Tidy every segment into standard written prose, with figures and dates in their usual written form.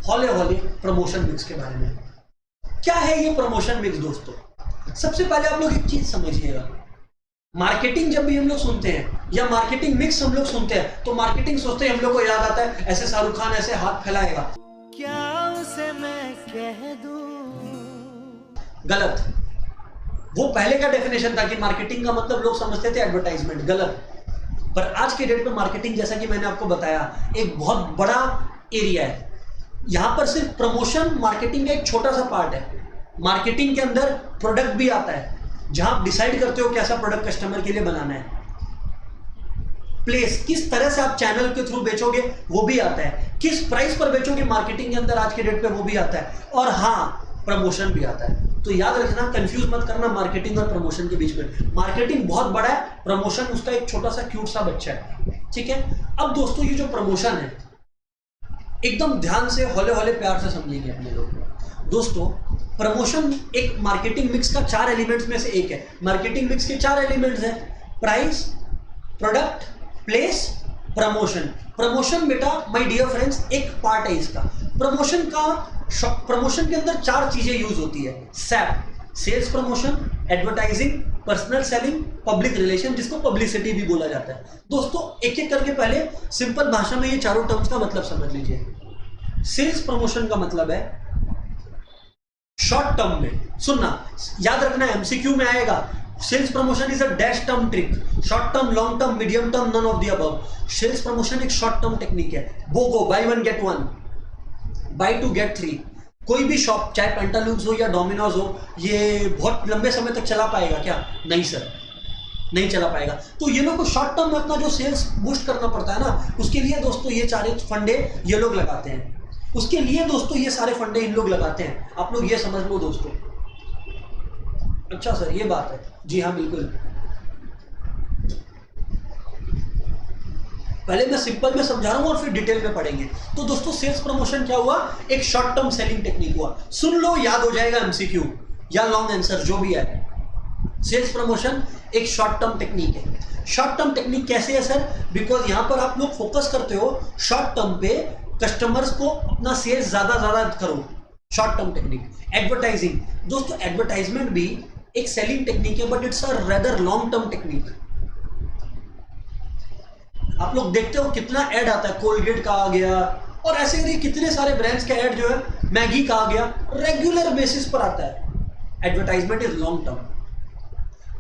हौले हौले promotion mix के बारे में। क्या है ये प्रमोशन मिक्स दोस्तों? सबसे पहले आप लोग एक चीज समझिएगा, मार्केटिंग जब भी हम लोग सुनते हैं या मार्केटिंग मिक्स हम लोग सुनते हैं तो मार्केटिंग सोचते हैं, हम लोग को याद आता है ऐसे शाहरुख खान ऐसे हाथ फैलाएगा, क्या उसे मैं कह दूं? गलत। वो पहले का डेफिनेशन था कि मार्केटिंग का मतलब लोग समझते थे एडवर्टाइजमेंट, गलत। पर आज के डेट में मार्केटिंग, जैसा कि मैंने आपको बताया, एक बहुत बड़ा एरिया है। यहां पर सिर्फ प्रमोशन मार्केटिंग का एक छोटा सा पार्ट है। मार्केटिंग के अंदर प्रोडक्ट भी आता है, जहां आप डिसाइड करते हो कैसा प्रोडक्ट कस्टमर के लिए बनाना है। प्लेस, किस तरह से आप चैनल के थ्रू बेचोगे वो भी आता है, किस प्राइस पर बेचोगे मार्केटिंग के अंदर आज के डेट पे वो भी आता है, और हाँ प्रमोशन भी आता है। तो याद रखना, कंफ्यूज मत करना मार्केटिंग और प्रमोशन के बीच में। मार्केटिंग बहुत बड़ा है, प्रमोशन उसका एक छोटा सा क्यूट सा बच्चा है, ठीक है। अब दोस्तों ये जो प्रमोशन है, एकदम ध्यान से हौले हौले प्यार से समझेंगे अपने लोग। दोस्तों प्रमोशन एक मार्केटिंग मिक्स का 4 एलिमेंट्स में से एक है। मार्केटिंग मिक्स के 4 एलिमेंट्स हैं, price, product, place, promotion. Promotion बेटा माय डियर फ्रेंड्स एक पार्ट है इसका। प्रमोशन के अंदर 4 चीजें यूज होती है। सैप, sales promotion, advertising, personal selling, public relation, जिसको पब्लिसिटी भी बोला जाता है। दोस्तों एक एक करके पहले सिंपल भाषा में ये चारों टर्म्स का मतलब समझ लीजिए। सेल्स प्रमोशन का मतलब है शॉर्ट टर्म में, सुनना याद रखना, एमसीक्यू में आएगा। Sales promotion is a dash term trick, short term, long term, medium term, none of the above. Sales promotion एक शॉर्ट टर्म टेक्निक है। BOGO, buy 1 get 1, buy 2 get 3। कोई भी शॉप, चाहे पेंटालूक्स हो या डोमिनोज हो, ये बहुत लंबे समय तक चला पाएगा क्या? नहीं सर, नहीं चला पाएगा। तो ये लोग को शॉर्ट टर्म में अपना जो सेल्स बूस्ट करना पड़ता है ना, उसके लिए दोस्तों ये सारे फंडे ये लोग लगाते हैं। उसके लिए दोस्तों ये सारे फंडे इन लोग लगाते हैं। आप लोग ये समझ लो दोस्तों। अच्छा सर ये बात है, जी हाँ बिल्कुल। पहले मैं सिंपल में समझा रहा हूं और फिर डिटेल में पढ़ेंगे। तो दोस्तों सेल्स प्रमोशन क्या हुआ? एक शॉर्ट टर्म सेलिंग टेक्निक हुआ। सुन लो, याद हो जाएगा एमसीक्यू या लॉन्ग आंसर जो भी है। सेल्स प्रमोशन एक शॉर्ट टर्म टेक्निक है। शॉर्ट टर्म टेक्निक कैसे है सर? बिकॉज यहां पर आप लोग फोकस करते हो शॉर्ट टर्म पे, कस्टमर्स को अपना सेल्स ज्यादा करो, शॉर्ट टर्म टेक्निक। एडवर्टाइजिंग, दोस्तों एडवर्टाइजमेंट भी एक सेलिंग टेक्निक है, but it's a rather long term technique. आप लोग देखते हो कितना ऐड आता है, कोलगेट का आ गया और ऐसे ही कितने सारे ब्रांड्स का ऐड जो है, मैगी का आ गया, रेगुलर बेसिस पर आता है। Advertisement is long term.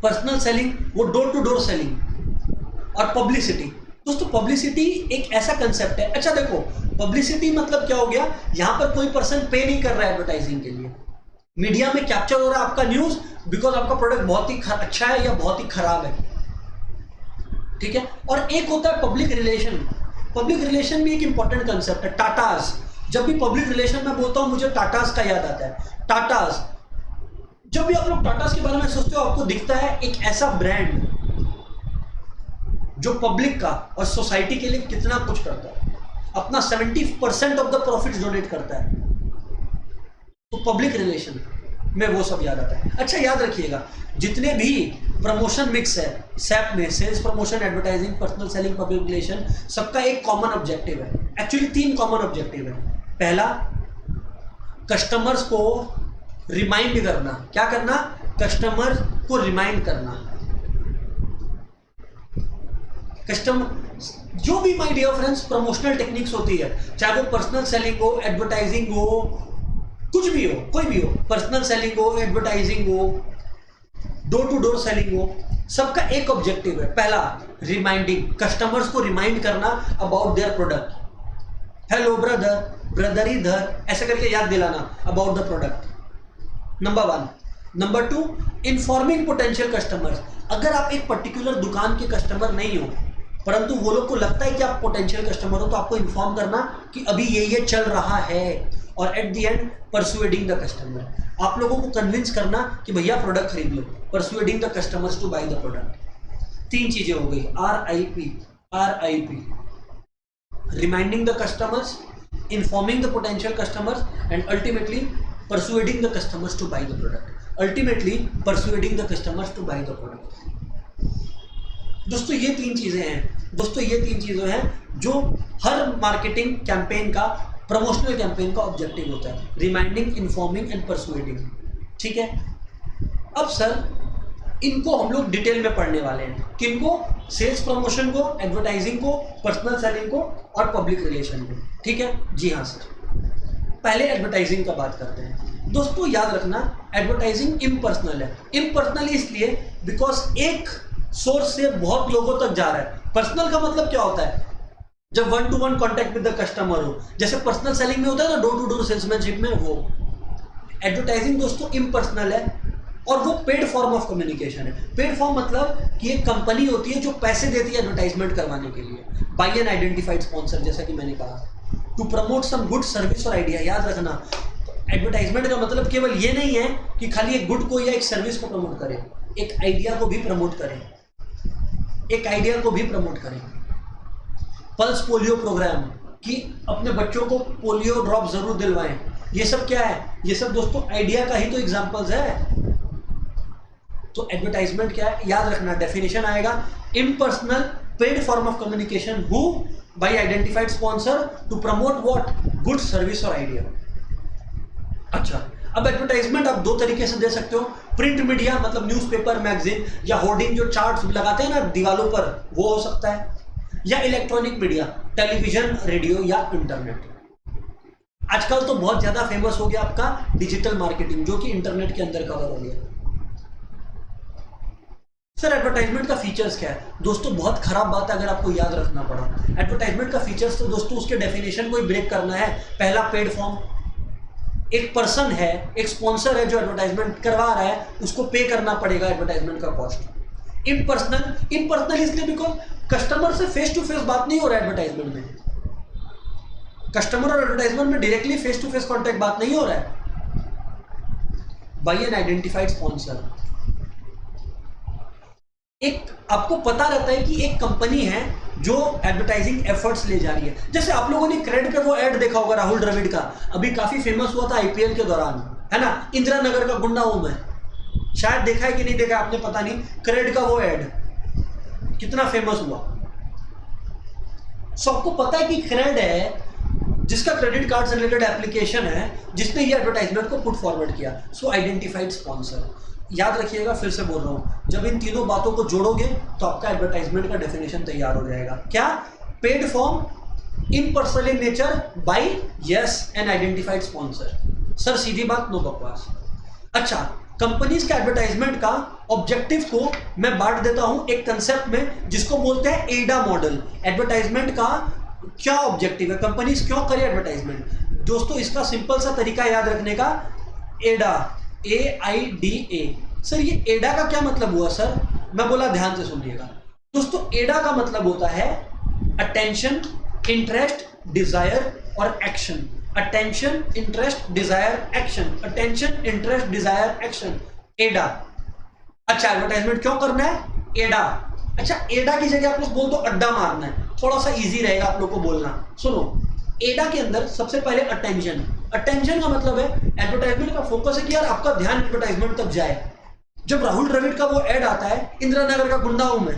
Personal selling वो डोर टू डोर सेलिंग। और पब्लिसिटी, दोस्तों पब्लिसिटी एक ऐसा कंसेप्ट है। अच्छा देखो, पब्लिसिटी मतलब क्या हो गया, यहां पर कोई पर्सन पे नहीं कर रहा है एडवर्टाइजिंग के लिए, मीडिया में कैप्चर हो रहा है आपका न्यूज, बिकॉज आपका प्रोडक्ट बहुत ही अच्छा है या बहुत ही खराब है, ठीक है। और एक होता है पब्लिक रिलेशन। पब्लिक रिलेशन भी एक इंपॉर्टेंट कंसेप्ट है। टाटास, जब भी पब्लिक रिलेशन में बोलता हूं मुझे टाटास का याद आता है। टाटास, जब भी आप लोग टाटास के बारे में सोचते हो, आपको दिखता है एक ऐसा ब्रांड जो पब्लिक का और सोसाइटी के लिए कितना कुछ करता है, अपना 70% ऑफ द प्रॉफिट डोनेट करता है। तो पब्लिक रिलेशन में वो सब याद आता है। अच्छा याद रखिएगा, जितने भी प्रमोशन मिक्स है सैप में, sales promotion, advertising, personal selling, public relation, सबका एक कॉमन ऑब्जेक्टिव है। एक्चुअली 3 कॉमन ऑब्जेक्टिव है। पहला, कस्टमर्स को रिमाइंड करना। क्या करना? कस्टमर को रिमाइंड करना। कस्टमर, जो भी my dear friends promotional techniques होती है, चाहे वो पर्सनल सेलिंग हो, एडवर्टाइजिंग हो, कुछ भी हो, कोई भी हो, पर्सनल सेलिंग हो, एडवर्टाइजिंग हो, डोर टू डोर सेलिंग हो, सबका एक ऑब्जेक्टिव है। पहला, रिमाइंडिंग, कस्टमर्स को रिमाइंड करना about their product. Hello brother, brother इधर, ऐसे करके याद दिलाना about the product, number 1। Number 2, informing potential customers. अगर आप एक पर्टिकुलर दुकान के कस्टमर नहीं हो, परंतु वो लोग को लगता है कि आप पोटेंशियल कस्टमर हो, तो आपको इन्फॉर्म करना कि अभी ये चल रहा है। और at the end persuading the customer, आप लोगों को कन्विंस करना कि भैया प्रोडक्ट खरीद लो, persuading the customers to buy the product. 3 चीजें हो गई, RIP, reminding the customers, informing the potential customers, and ultimately persuading the customers to buy the product. Ultimately persuading the customers to buy the product. दोस्तों ये 3 चीजें हैं, दोस्तों ये 3 चीजें हैं जो हर मार्केटिंग कैंपेन का प्रमोशनल कैंपेन का ऑब्जेक्टिव होता है रिमाइंडिंग, इन्फॉर्मिंग एंड परसुएडिंग। ठीक है, अब सर इनको हम लोग डिटेल में पढ़ने वाले हैं। किनको? सेल्स प्रमोशन को, एडवर्टाइजिंग को, पर्सनल सेलिंग को और पब्लिक रिलेशन को। ठीक है जी हाँ सर। पहले एडवर्टाइजिंग का बात करते हैं। दोस्तों याद रखना, एडवर्टाइजिंग इम्पर्सनल है। इम्पर्सनल इसलिए बिकॉज एक सोर्स से बहुत लोगों तक जा रहा है। पर्सनल का मतलब क्या होता है? जब 1-to-1 contact with the customer हो, जैसे पर्सनल सेलिंग में होता है ना, डोर टू डोर सेल्समैनशिप में, वो एडवर्टाइजिंग दोस्तों इम्पर्सनल है और वो पेड फॉर्म ऑफ कम्युनिकेशन है। पेड फॉर्म मतलब कि एक कंपनी होती है जो पैसे देती है एडवर्टाइजमेंट करवाने के लिए, बाय एन आइडेंटिफाइड स्पॉन्सर, जैसा कि मैंने कहा, to promote some good service और आइडिया। याद रखना, एडवर्टाइजमेंट का मतलब केवल ये नहीं है कि खाली एक गुड को या एक सर्विस को प्रमोट करें, एक आइडिया को भी प्रमोट करें, एक आइडिया को भी प्रमोट करें। पल्स पोलियो प्रोग्राम कि अपने बच्चों को पोलियो ड्रॉप जरूर दिलवाएं, ये सब क्या है? ये सब दोस्तों आइडिया का ही तो एग्जांपल्स है। तो एडवर्टाइजमेंट क्या है? याद रखना, डेफिनेशन आएगा impersonal paid form of communication who by identified sponsor to promote what? Good service और आइडिया। अच्छा, अब एडवर्टाइजमेंट आप दो तरीके से दे सकते हो। प्रिंट मीडिया मतलब न्यूज़पेपर, मैगजीन या होर्डिंग जो चार्ट्स लगाते हैं ना दीवालों पर, वो हो सकता है, या इलेक्ट्रॉनिक मीडिया, टेलीविजन, रेडियो या इंटरनेट। आजकल तो बहुत ज्यादा फेमस हो गया आपका डिजिटल मार्केटिंग, जो कि इंटरनेट के अंदर कवर हो गया। सर एडवर्टाइजमेंट का फीचर्स क्या है? दोस्तों बहुत खराब बात है अगर आपको याद रखना पड़ा। एडवर्टाइजमेंट का फीचर्स तो दोस्तों उसके डेफिनेशन को ही ब्रेक करना है। पहला, पेड फॉर्म, एक पर्सन है, एक स्पॉन्सर है जो एडवर्टाइजमेंट करवा रहा है, उसको पे करना पड़ेगा एडवर्टाइजमेंट का कॉस्ट। इम्पर्सनल, इम्पर्सनल इसलिए बिकॉज कस्टमर से फेस टू फेस बात नहीं हो रहा है एडवर्टाइजमेंट में। कस्टमर और एडवर्टाइजमेंट में directly face to face contact बात नहीं हो रहा है। बाय एन आइडेंटिफाइड स्पॉन्सर, एक आपको पता रहता है कि एक कंपनी है जो एडवर्टाइजिंग एफर्ट्स ले जा रही है। जैसे आप लोगों ने क्रेड पे वो ऐड देखा होगा राहुल द्रविड़ का, अभी काफी फेमस हुआ था आईपीएल के दौरान, है ना, इंदिरा नगर का गुंडा हूं मैं, शायद देखा है कि नहीं देखा आपने पता नहीं, क्रेड का वो ऐड कितना फेमस हुआ। सबको पता है कि क्रेड है जिसका क्रेडिट कार्ड से रिलेटेड एप्लीकेशन है, जिसने ये एडवर्टाइजमेंट को पुट फॉरवर्ड किया। सो आइडेंटिफाइड स्पॉन्सर, याद रखिएगा, फिर से बोल रहा हूं, जब इन तीनों बातों को जोड़ोगे तो आपका एडवर्टाइजमेंट का डेफिनेशन तैयार हो जाएगा। क्या? Paid form, impersonal in nature, by yes an identified sponsor. Sir सीधी बात, नो बकवास। अच्छा, कंपनीज का एडवर्टाइजमेंट का ऑब्जेक्टिव को मैं बांट देता हूं एक कंसेप्ट में जिसको बोलते हैं एडा मॉडल। एडवर्टाइजमेंट का क्या ऑब्जेक्टिव है, कंपनीज क्यों करे एडवर्टाइजमेंट? दोस्तों इसका सिंपल सा तरीका याद रखने का, एडा, AIDA। सर ये एडा का क्या मतलब हुआ सर? मैं बोला ध्यान से सुनिएगा दोस्तों। एडा का मतलब होता है अटेंशन, इंटरेस्ट, डिजायर और action. Attention, interest, desire, action. Attention, interest, desire, action, AIDA. अच्छा, एडवर्टाइजमेंट क्यों करना है? एडा। अच्छा, एडा की जगह आप लोग बोल दो अड्डा मारना है, थोड़ा सा इजी रहेगा आप लोग को बोलना। सुनो, एडा के अंदर सबसे पहले अटेंशन। अटेंशन का मतलब है एडवर्टाइजमेंट का फोकस है कि यार आपका ध्यान एडवर्टाइजमेंट तक जाए। जब राहुल द्रविड़ का वो ऐड आता है, इंदिरा नगर का गुंडा हूं मैं,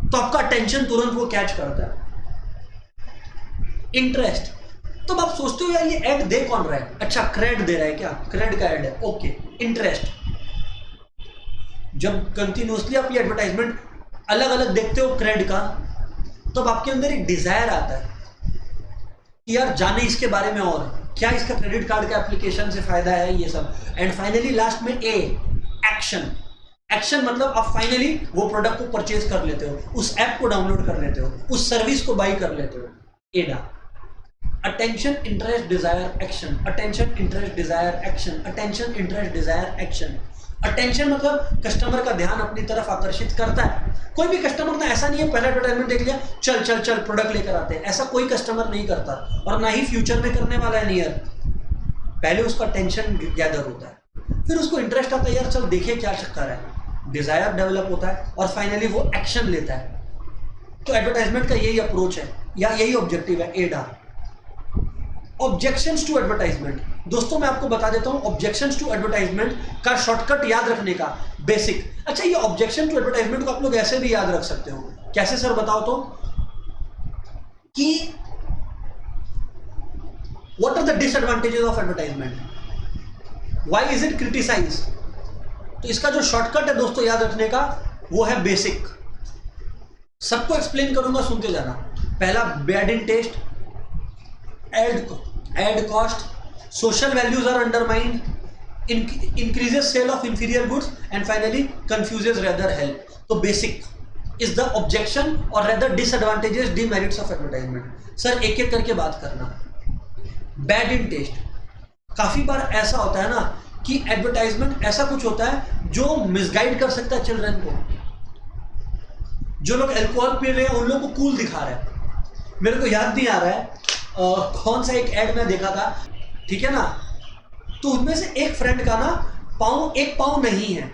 तो आपका अटेंशन तुरंत वो कैच करता है। इंटरेस्ट, तो आप सोचते हो यार ये ऐड दे कौन रहा है? अच्छा, क्रेड दे रहा है क्या? क्रेड का ऐड है, ओके। इंटरेस्ट, जब कंटिन्यूसली आप ये एडवर्टाइजमेंट अलग अलग देखते हो क्रेड का, तो अब आपके अंदर एक डिजायर आता है कि यार जाने इसके बारे में, और क्या इसका क्रेडिट कार्ड का एप्लीकेशन से फायदा है, ये सब। एंड फाइनली लास्ट में ए, एक्शन। एक्शन मतलब आप फाइनली वो प्रोडक्ट को परचेज कर लेते हो, उस ऐप को डाउनलोड कर लेते हो, उस सर्विस को बाई कर लेते हो। AIDA, attention, interest, desire, action. Attention, interest, desire, action. Attention, interest, desire, action. Attention मतलब कस्टमर का ध्यान अपनी तरफ आकर्षित करता है। कोई भी कस्टमर ना, ऐसा नहीं है पहला एडवर्टाइजमेंट देख लिया चल चल चल प्रोडक्ट लेकर आते हैं, ऐसा कोई कस्टमर नहीं करता और ना ही फ्यूचर में करने वाला है नियर। पहले उसका टेंशन गैदर होता है, फिर उसको इंटरेस्ट आता है, यार चल देखे क्या चक्कर है, डिजायर डेवलप होता है और फाइनली वो एक्शन लेता है। तो एडवर्टाइजमेंट का यही अप्रोच है या यही ऑब्जेक्टिव है, एडा। ऑब्जेक्शंस टू एडवर्टाइजमेंट, दोस्तों मैं आपको बता देता हूं ऑब्जेक्शंस टू एडवर्टाइजमेंट का शॉर्टकट याद रखने का बेसिक। अच्छा, ये ऑब्जेक्शन टू एडवर्टाइजमेंट को आप लोग ऐसे भी याद रख सकते हो, कैसे सर बताओ तो? कि what are the disadvantages of advertisement, why is it criticise. तो इसका जो शॉर्टकट है दोस्तों याद रखने का, वो है बेसिक। सबको एक्सप्लेन करूंगा, सुनते जाना। पहला, bad in taste, ad cost, social values are undermined, increases sale of inferior goods, and finally confuses rather help. तो basic is the objection or rather disadvantages, demerits of advertisement. Sir एक एक करके बात करना। बैड इन टेस्ट, काफी बार ऐसा होता है ना कि एडवर्टाइजमेंट ऐसा कुछ होता है जो मिसगाइड कर सकता है चिल्ड्रन को। जो लोग अल्कोहल पी रहे हैं उन लोगों को कूल दिखा रहा है। मेरे को याद नहीं आ रहा है कौन सा एक एड में देखा था, ठीक है ना, तो उनमें से एक फ्रेंड का ना एक पाँव नहीं है,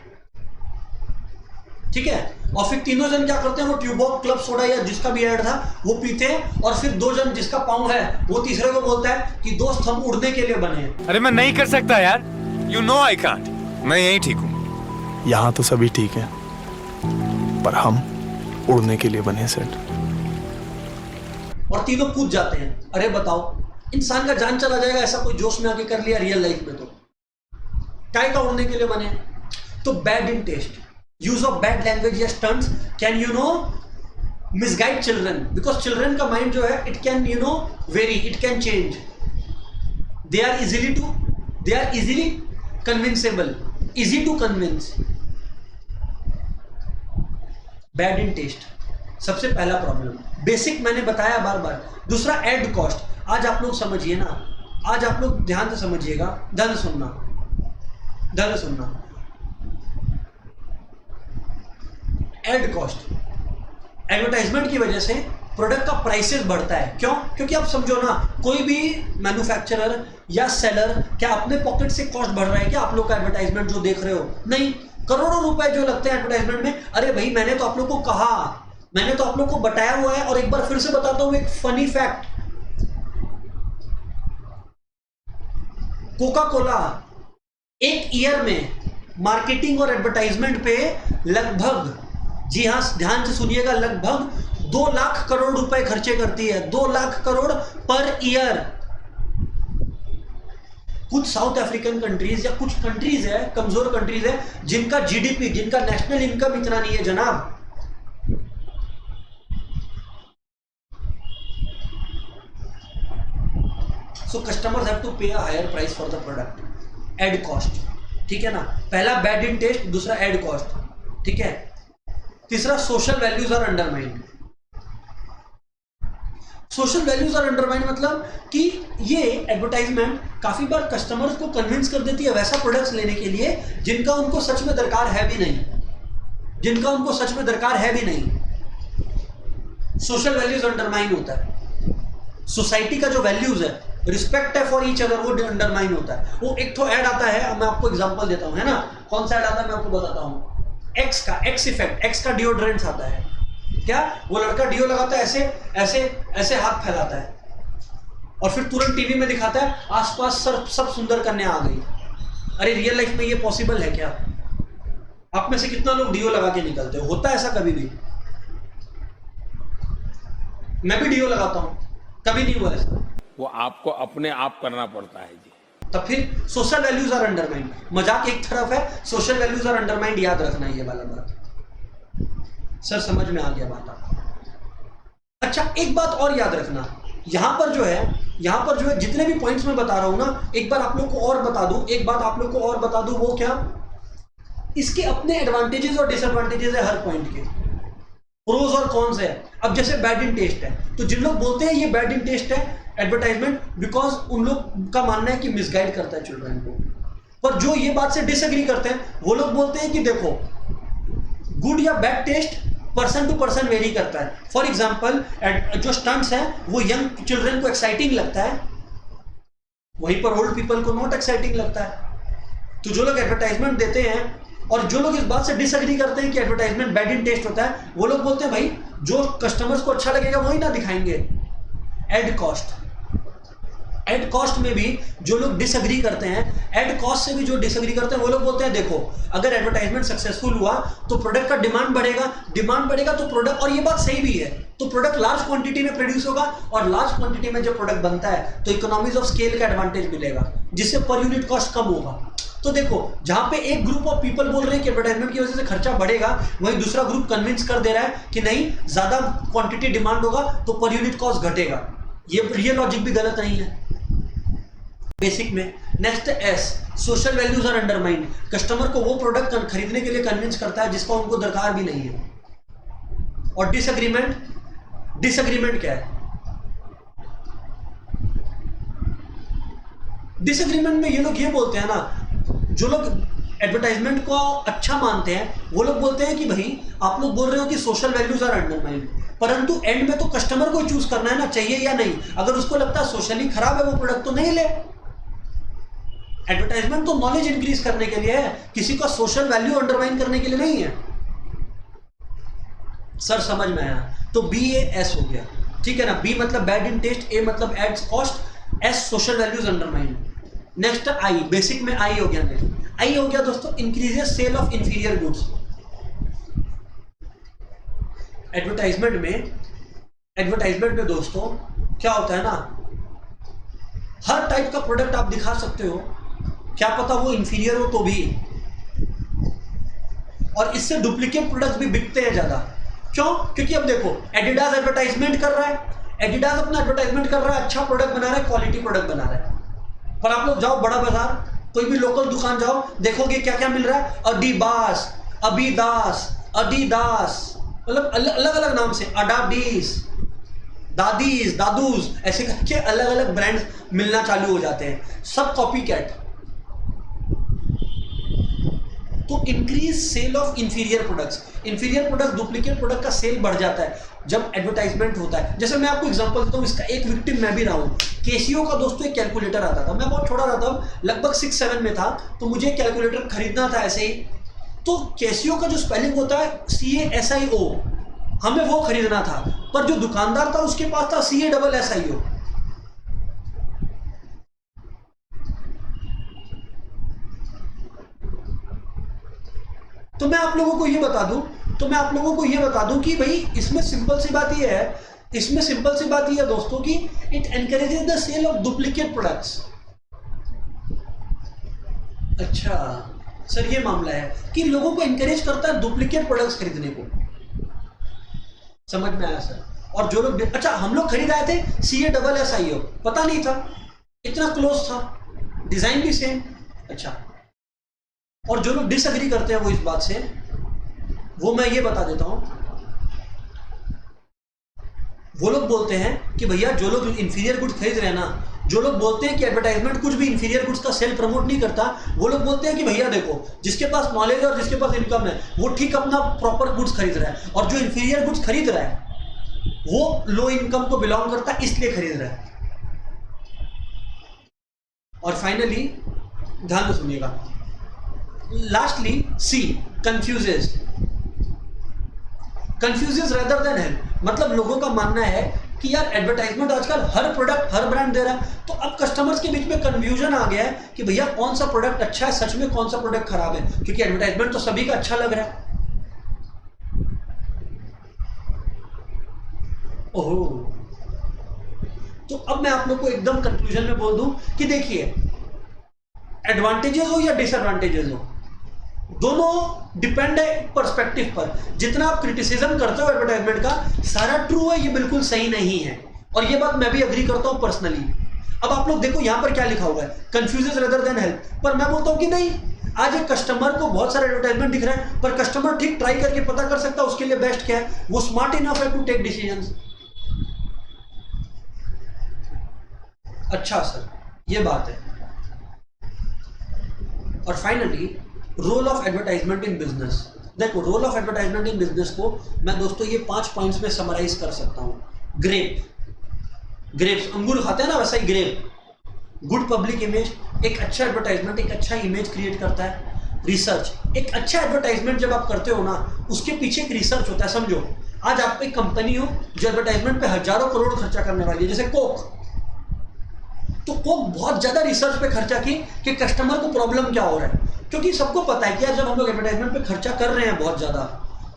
ठीक है, और फिर तीनों जन क्या करते हैं, वो ट्यूबॉक क्लब सोडा या जिसका भी ऐड था वो पीते हैं, और फिर दो जन जिसका पाँव है वो तीसरे को बोलता है कि दोस्त हम उड़ने के लिए बने हैं। अरे मैं नहीं कर सकता यार, यू नो आई कांट, मैं यही ठीक हूँ। यहाँ तो सभी ठीक है, पर हम उड़ने के लिए बने सेठ। और तीनों कूद जाते हैं। अरे बताओ, इंसान का जान चला जाएगा ऐसा कोई जोश में आके कर लिया रियल लाइफ में, तो काय का उड़ने के लिए बने। तो bad in taste, use of bad language या stunts can misguide children, because children का माइंड जो है it can very, it can change. They are easily convincible, easy to convince. Bad in taste सबसे पहला प्रॉब्लम, बेसिक मैंने बताया बार बार। दूसरा, ad cost. आज आप लोग समझिए ना, आज आप लोग ध्यान से समझिएगा, ध्यान से सुनना। एड कॉस्ट, एडवर्टाइजमेंट की वजह से प्रोडक्ट का प्राइसेस बढ़ता है। क्यों? क्योंकि आप समझो ना, कोई भी मैन्युफैक्चरर या सेलर क्या अपने पॉकेट से कॉस्ट बढ़ रहा है क्या आप लोग का एडवर्टाइजमेंट जो देख रहे हो? नहीं, करोड़ों रुपए जो लगते हैं एडवर्टाइजमेंट में। अरे भाई, मैंने तो आप लोग को कहा, मैंने तो आप लोग को बताया हुआ है, और एक बार फिर से बताता हूं एक फनी फैक्ट। कोका कोला एक ईयर में मार्केटिंग और एडवर्टाइजमेंट पे लगभग, जी हां ध्यान से सुनिएगा, लगभग 2 लाख करोड़ रुपए खर्चे करती है। 2 लाख करोड़ पर ईयर। कुछ साउथ अफ्रीकन कंट्रीज या कुछ कंट्रीज है, कमजोर कंट्रीज है, जिनका जीडीपी, जिनका नेशनल इनकम इतना नहीं है जनाब। सो customers have to pay a higher price for the product. Ad cost, ठीक है ना। पहला बैड इन टेस्ट, दूसरा एड कॉस्ट, ठीक है। तीसरा, social values are undermined. Social values are undermined मतलब कि ये एडवर्टाइजमेंट काफी बार कस्टमर्स को कन्विंस कर देती है वैसा प्रोडक्ट्स लेने के लिए जिनका उनको सच में दरकार है भी नहीं, सोशल वैल्यूज अंडरमाइन होता है। सोसाइटी का जो वैल्यूज है, रिस्पेक्ट है फॉर ईच अदर, वो अंडरमाइन होता है। वो एक तो ऐड आता है, मैं आपको एग्जांपल देता हूं, है ना। कौन सा ऐड आता है मैं आपको बताता हूं। एक्स इफेक्ट, एक्स का डिओड्रेंट्स आता है। क्या? वो लड़का डिओ लगाता है, ऐसे हाथ फैलाता है, और फिर तुरंत टीवी में दिखाता है आसपास सब सुंदर कन्या आ गई। अरे रियल लाइफ में ये पॉसिबल है क्या? आप में से कितना लोग डिओ लगा के निकलते हो? होता है ऐसा कभी भी? मैं भी डिओ लगाता हूं, कभी नहीं हुआ ऐसा। वो आपको अपने आप करना पड़ता है जी। तब फिर सोशल वैल्यूज आर अंडरमाइंड। मजाक एक तरफ है, सोशल वैल्यूज आर अंडरमाइंड, याद रखना ये वाला बात। सर समझ में आ गया बात आपको? अच्छा, एक बात और याद रखना, यहां पर जो है जितने भी पॉइंट्स मैं बता रहा हूं ना, एक बार आप लोग को और बता दूं, वो क्या, इसके अपने एडवांटेजेस और डिसएडवांटेजेस है हर पॉइंट के, प्रोज और कॉन्स है। अब जैसे बैड इन टेस्ट है, तो जिन लोग बोलते हैं ये बैड इन टेस्ट है एडवर्टाइजमेंट, बिकॉज उन लोग का मानना है कि मिसगाइड करता है चिल्ड्रन को। पर जो ये बात से डिसएग्री करते हैं वो लोग बोलते हैं कि देखो, गुड या bad taste person to person vary करता है। फॉर एग्जाम्पल, जो स्टंट्स है वो यंग चिल्ड्रन को एक्साइटिंग लगता है, वहीं पर ओल्ड पीपल को नॉट एक्साइटिंग लगता है। तो जो लोग एडवर्टाइजमेंट देते हैं और जो लोग इस बात से डिसएग्री करते हैं कि एडवर्टाइजमेंट बैड इन टेस्ट होता है, वो लोग बोलते हैं भाई जो कस्टमर्स को अच्छा लगेगा वही ना दिखाएंगे। एड कॉस्ट, एट कॉस्ट में भी जो लोग डिसएग्री करते हैं, एट कॉस्ट से भी जो डिसएग्री करते हैं वो लोग बोलते हैं देखो अगर एडवर्टाइजमेंट सक्सेसफुल हुआ तो प्रोडक्ट का डिमांड बढ़ेगा तो प्रोडक्ट, और ये बात सही भी है, तो प्रोडक्ट लार्ज क्वांटिटी में प्रोड्यूस होगा और लार्ज क्वांटिटी में जो प्रोडक्ट बनता है तो इकोनॉमीज ऑफ स्केल का एडवांटेज मिलेगा जिससे पर यूनिट कॉस्ट कम होगा। तो देखो जहां पे एक ग्रुप ऑफ पीपल बोल रहे हैं कि एडवर्टाइजमेंट की वजह से खर्चा बढ़ेगा, वहीं दूसरा ग्रुप कन्विंस कर दे रहा है कि नहीं ज्यादा क्वांटिटी डिमांड होगा तो पर यूनिट कॉस्ट घटेगा। ये लॉजिक भी गलत नहीं है बेसिक में। Next S, social values are undermined. Customer को वो प्रोडक्ट खरीदने के लिए कन्विंस करता है जिसका उनको दरकार भी नहीं है। और डिसएग्रीमेंट क्या है? डिसएग्रीमेंट में ये लोग ये बोलते हैं ना, जो लोग एडवर्टाइजमेंट को अच्छा मानते हैं वो लोग बोलते हैं कि भाई आप लोग बोल रहे हो कि सोशल वैल्यूज आर अंडरमाइंड, परंतु एंड में तो कस्टमर को चूज करना है ना, चाहिए या नहीं। अगर उसको लगता है सोशली खराब है वो प्रोडक्ट तो नहीं ले। एडवर्टाइजमेंट तो नॉलेज इंक्रीज करने के लिए है, किसी का सोशल वैल्यू अंडरमाइन करने के लिए नहीं है। सर समझ में आया? तो बी ए एस हो गया, ठीक है ना। बी मतलब बैड इन टेस्ट, ए मतलब ads cost, S social values undermined. Next I, basic में आई हो गया। नेक्स्ट आई हो गया दोस्तों increases sale of inferior goods. Advertisement में दोस्तों क्या होता है ना, हर टाइप का प्रोडक्ट आप दिखा सकते हो, क्या पता वो इंफीरियर हो तो भी, और इससे डुप्लीकेट प्रोडक्ट्स भी बिकते हैं ज्यादा। क्यों? क्योंकि अब देखो एडिडास एडवर्टाइजमेंट कर रहा है, एडिडास अपना एडवर्टाइजमेंट कर रहा है, अच्छा प्रोडक्ट बना रहा है, क्वालिटी प्रोडक्ट बना रहा है। पर आप लोग जाओ बड़ा बाजार, कोई भी लोकल दुकान जाओ, देखोगे क्या क्या मिल रहा है, अडीबास, अबीदास, अडीदास, मतलब अलग अलग नाम से, अडाडीस, दादीज, दादूज, ऐसे करके अलग अलग ब्रांड्स मिलना चालू हो जाते हैं, सब कॉपी कैट। तो increase sale of inferior products, inferior product, duplicate product का सेल बढ़ जाता है जब एडवर्टाइजमेंट होता है। जैसे मैं आपको एग्जांपल देता हूँ, इसका एक विक्टिम मैं भी रहा हूँ। केसीओ का दोस्तों एक कैलकुलेटर आता था, मैं बहुत छोटा रहता हूँ, लगभग 6-7 में था, तो मुझे एक कैलकुलेटर खरीदना था ऐसे ही। तो केसीओ का जो स्पेलिंग होता है CASIO, हमें वो खरीदना था, पर जो दुकानदार था उसके पास था CASSIO। तो मैं आप लोगों को ये बता दूं कि भाई इसमें सिंपल सी बात ये है दोस्तों कि it encourages the sale of duplicate products. अच्छा सर ये मामला है कि लोगों को एनकरेज करता है डुप्लीकेट प्रोडक्ट्स खरीदने को, समझ में आया सर? और जो लोग, अच्छा हम लोग खरीद आए थे CASSIO, पता नहीं था, इतना क्लोज था, डिजाइन भी सेम। अच्छा, और जो लोग डिसएग्री करते हैं वो इस बात से, वो मैं ये बता देता हूं, वो लोग बोलते हैं कि भैया जो लोग इंफीरियर गुड्स खरीद रहे हैं ना, जो लोग बोलते हैं कि एडवर्टाइजमेंट कुछ भी इंफीरियर गुड्स का सेल प्रमोट नहीं करता, वो लोग बोलते हैं कि भैया देखो जिसके पास नॉलेज है और जिसके पास इनकम है वो ठीक अपना प्रॉपर गुड्स खरीद रहा है, और जो इंफीरियर गुड्स खरीद रहा है वो लो इनकम को बिलोंग करता है इसलिए खरीद रहा है। और फाइनली ध्यान से सुनिएगा, लास्टली सी, कंफ्यूजेस रेदर देन हेल्प। मतलब लोगों का मानना है कि यार एडवर्टाइजमेंट आजकल हर प्रोडक्ट हर ब्रांड दे रहा है, तो अब कस्टमर्स के बीच में कंफ्यूजन आ गया है कि भैया कौन सा प्रोडक्ट अच्छा है, सच में कौन सा प्रोडक्ट खराब है, क्योंकि एडवर्टाइजमेंट तो सभी का अच्छा लग रहा है। ओहो, तो अब मैं आप लोग को एकदम कंक्लूजन में बोल दूं कि देखिए एडवांटेजेस हो या डिसएडवांटेजेस हो, दोनों डिपेंड है पर्सपेक्टिव पर। जितना आप क्रिटिसिज्म करते हो एडवर्टाइजमेंट का, सारा ट्रू है ये बिल्कुल सही नहीं है, और ये बात मैं भी एग्री करता हूं पर्सनली। अब आप लोग देखो यहां पर क्या लिखा हुआ है, कंफ्यूजेस रेदर देन हेल्प, पर मैं बोलता हूं कि नहीं, आज एक कस्टमर को बहुत सारे एडवर्टाइजमेंट दिख रहे हैं, पर कस्टमर ठीक ट्राई करके पता कर सकता है उसके लिए बेस्ट क्या है, वो स्मार्ट इनफ है टू टेक डिसीजंस। अच्छा सर ये बात है। और finally role of advertisement in business. देखो role of advertisement in business को मैं दोस्तों ये 5 पॉइंट्स में समराइज कर सकता हूं। ग्रेप्स, अंगूर खाते हैं ना, वैसा ही ग्रेप, गुड पब्लिक इमेज, एक अच्छा एडवर्टाइजमेंट एक अच्छा इमेज क्रिएट करता है। रिसर्च, एक अच्छा एडवर्टाइजमेंट जब आप करते हो ना, उसके पीछे एक रिसर्च होता है। समझो आज आप एक कंपनी हो जो एडवर्टाइजमेंट पे हजारों करोड़ खर्चा करने वाली है, जैसे कोक, तो कोक बहुत ज़्यादा रिसर्च पे खर्चा की कि कस्टमर को प्रॉब्लम क्या हो रहा है, क्योंकि सबको पता है कि यार जब हम लोग एडवर्टाइजमेंट पे खर्चा कर रहे हैं बहुत ज़्यादा,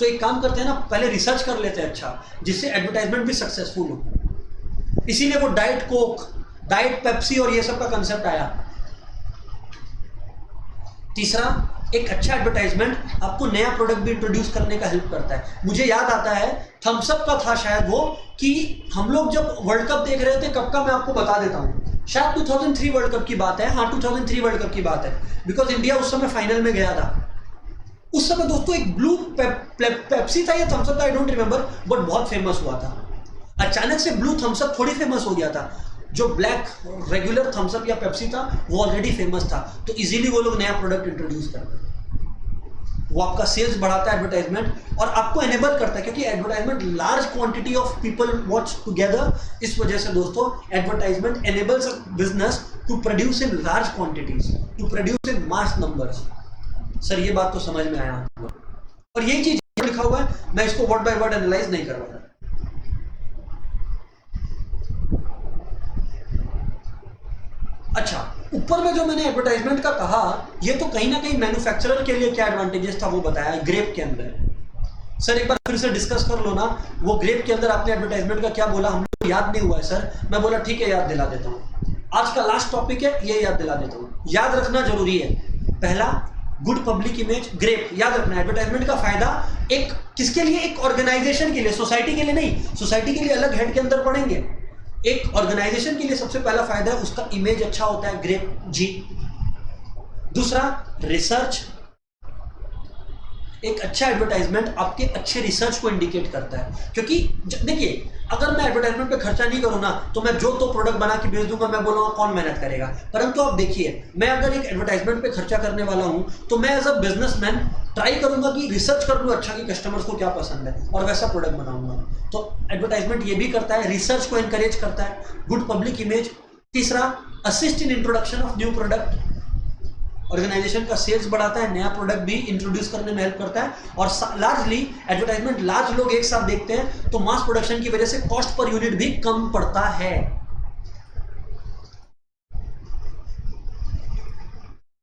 तो एक काम करते हैं ना, पहले रिसर्च कर लेते हैं अच्छा, जिससे एडवर्टाइजमेंट भी सक्सेसफुल हो। इसीलिए वो डाइट कोक, डाइट पेप्सी और ये सब का कंसेप्ट आया। तीसरा, एक अच्छा एडवर्टाइजमेंट आपको नया प्रोडक्ट भी इंट्रोड्यूस करने का हेल्प करता है। मुझे याद आता है थम्स अप का था शायद वो, कि हम लोग जब वर्ल्ड कप देख रहे थे, कब का मैं आपको बता देता हूँ, शायद 2003 वर्ल्ड कप की बात है, हाँ 2003 वर्ल्ड कप की बात है, बिकॉज इंडिया उस समय फाइनल में गया था। उस समय दोस्तों एक ब्लू पेप्सी था या थम्स अप था, आई डोंट रिमेंबर, बट बहुत फेमस हुआ था। अचानक से ब्लू थम्स अप थोड़ी फेमस हो गया था, जो ब्लैक रेगुलर थम्स अप या पेप्सी था वो ऑलरेडी फेमस था, तो इजीली वो लोग नया प्रोडक्ट इंट्रोड्यूस करते हैं। वो आपका सेल्स बढ़ाता है एडवर्टाइजमेंट, और आपको एनेबल करता है, क्योंकि advertisement large quantity of people watch together. इस वजह से दोस्तों advertisement enables business to produce in large quantities, to produce in mass numbers. Sir ये बात तो समझ में आया, और यही चीज लिखा हुआ है, मैं इसको वर्ड बाय वर्ड एनालाइज नहीं कर रहा। अच्छा, ऊपर में जो मैंने एडवर्टाइजमेंट का कहा, ये तो कहीं ना कहीं मैन्युफैक्चरर के लिए क्या एडवांटेजेस था वो बताया ग्रेप के अंदर। सर एक बार फिर से डिस्कस कर लो ना, वो ग्रेप के अंदर आपने एडवर्टाइजमेंट का क्या बोला, हमको याद नहीं हुआ है सर। मैं बोला ठीक है याद दिला देता हूँ, आज का लास्ट टॉपिक है ये याद दिला देता हूँ, याद रखना जरूरी है। पहला, गुड पब्लिक इमेज, ग्रेप याद रखना। एडवर्टाइजमेंट का फायदा एक किसके लिए, एक ऑर्गेनाइजेशन के लिए, सोसाइटी के लिए नहीं, सोसाइटी के लिए अलग हेड के अंदर पढ़ेंगे। एक ऑर्गेनाइजेशन के लिए सबसे पहला फायदा है उसका इमेज अच्छा होता है, ग्रेप जी। दूसरा, रिसर्च, एक अच्छा एडवर्टाइजमेंट आपके अच्छे रिसर्च को इंडिकेट करता है, क्योंकि देखिए अगर मैं एडवर्टाइजमेंट पे खर्चा नहीं करूँ ना, तो मैं जो तो प्रोडक्ट बना के बेच दूंगा, मैं बोलूँगा कौन मेहनत करेगा। परंतु आप देखिए, मैं अगर एक एडवर्टाइजमेंट पे खर्चा करने वाला हूँ, तो मैं एज अ बिजनेसमैन ट्राई करूंगा कि रिसर्च कर लूँ अच्छा कि कस्टमर्स को क्या पसंद है, और वैसा प्रोडक्ट बनाऊंगा। तो एडवर्टाइजमेंट ये भी करता है, रिसर्च को एनकरेज करता है, गुड पब्लिक इमेज। तीसरा, assist in introduction of new product, organisation का सेल्स बढ़ाता है, नया प्रोडक्ट भी इंट्रोड्यूस करने में हेल्प करता है। और लार्जली एडवर्टाइजमेंट लार्ज लोग एक साथ देखते हैं, तो मास प्रोडक्शन की वजह से कॉस्ट पर यूनिट भी कम पड़ता है।